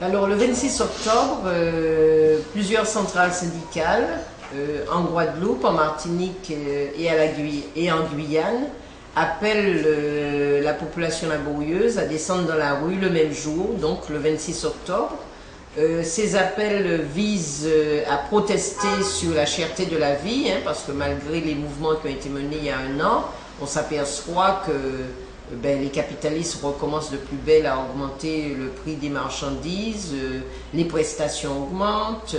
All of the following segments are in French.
Alors le 26 octobre, plusieurs centrales syndicales en Guadeloupe, en Martinique et en Guyane appellent la population laborieuse à descendre dans la rue le même jour, donc le 26 octobre. Ces appels visent à protester sur la cherté de la vie, parce que malgré les mouvements qui ont été menés il y a un an, on s'aperçoit que les capitalistes recommencent de plus belle à augmenter le prix des marchandises, les prestations augmentent,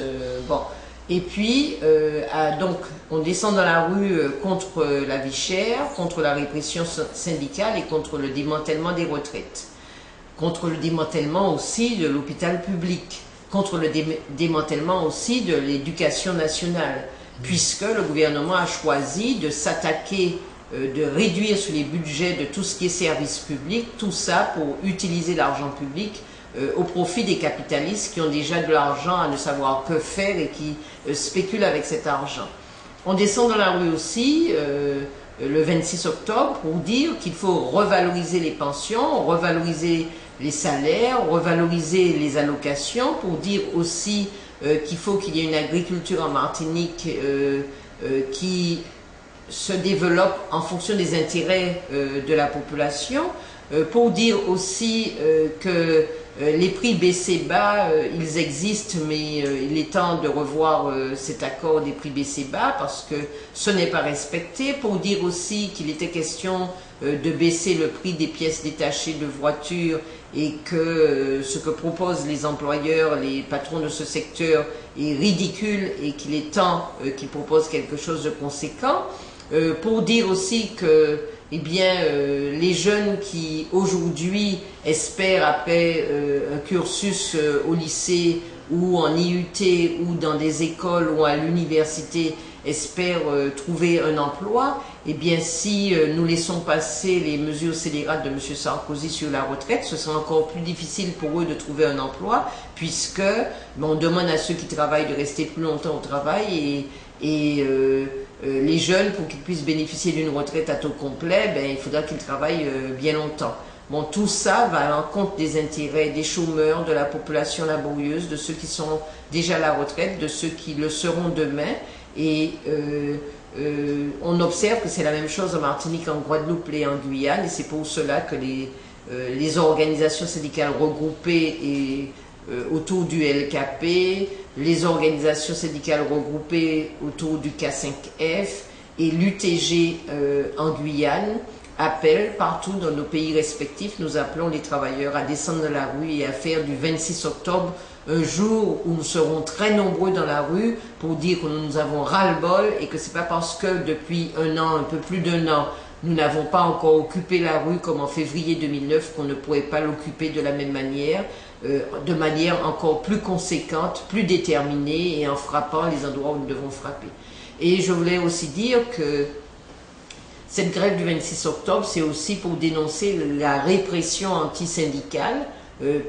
bon. Et puis, donc, on descend dans la rue contre la vie chère, contre la répression syndicale et contre le démantèlement des retraites. Contre le démantèlement aussi de l'hôpital public, contre le démantèlement aussi de l'éducation nationale, puisque le gouvernement a choisi de s'attaquer, de réduire sur les budgets de tout ce qui est service public, tout ça pour utiliser l'argent public au profit des capitalistes qui ont déjà de l'argent à ne savoir que faire et qui spéculent avec cet argent. On descend dans la rue aussi le 26 octobre pour dire qu'il faut revaloriser les pensions, revaloriser les salaires, revaloriser les allocations, pour dire aussi qu'il faut qu'il y ait une agriculture en Martinique qui se développe en fonction des intérêts de la population, pour dire aussi que les prix baissés bas, ils existent, mais il est temps de revoir cet accord des prix baissés bas parce que ce n'est pas respecté, pour dire aussi qu'il était question de baisser le prix des pièces détachées de voitures et que ce que proposent les employeurs, les patrons de ce secteur est ridicule et qu'il est temps qu'ils proposent quelque chose de conséquent. Pour dire aussi que les jeunes qui aujourd'hui espèrent après un cursus au lycée ou en IUT ou dans des écoles ou à l'université espèrent trouver un emploi, si nous laissons passer les mesures scélérates de M. Sarkozy sur la retraite, ce sera encore plus difficile pour eux de trouver un emploi, puisque on demande à ceux qui travaillent de rester plus longtemps au travail et les jeunes, pour qu'ils puissent bénéficier d'une retraite à taux complet, il faudra qu'ils travaillent bien longtemps. Bon, tout ça va à l'encontre des intérêts des chômeurs, de la population laborieuse, de ceux qui sont déjà à la retraite, de ceux qui le seront demain. Et on observe que c'est la même chose en Martinique, en Guadeloupe et en Guyane, et c'est pour cela que les organisations syndicales regroupées autour du LKP, les organisations syndicales regroupées autour du K5F et l'UTG en Guyane appellent partout dans nos pays respectifs. Nous appelons les travailleurs à descendre dans la rue et à faire du 26 octobre un jour où nous serons très nombreux dans la rue pour dire que nous avons ras-le-bol et que c'est pas parce que depuis un an, un peu plus d'un an, nous n'avons pas encore occupé la rue comme en février 2009 qu'on ne pourrait pas l'occuper de la même manière, de manière encore plus conséquente, plus déterminée et en frappant les endroits où nous devons frapper. Et je voulais aussi dire que cette grève du 26 octobre, c'est aussi pour dénoncer la répression anti-syndicale,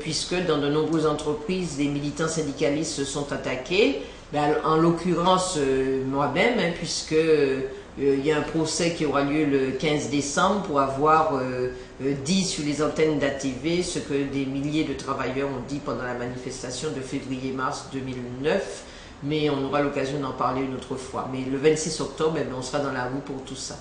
puisque dans de nombreuses entreprises, les militants syndicalistes se sont attaqués. En l'occurrence, moi-même, puisque il y a un procès qui aura lieu le 15 décembre pour avoir dit sur les antennes d'ATV ce que des milliers de travailleurs ont dit pendant la manifestation de février-mars 2009, mais on aura l'occasion d'en parler une autre fois. Mais le 26 octobre, on sera dans la rue pour tout ça.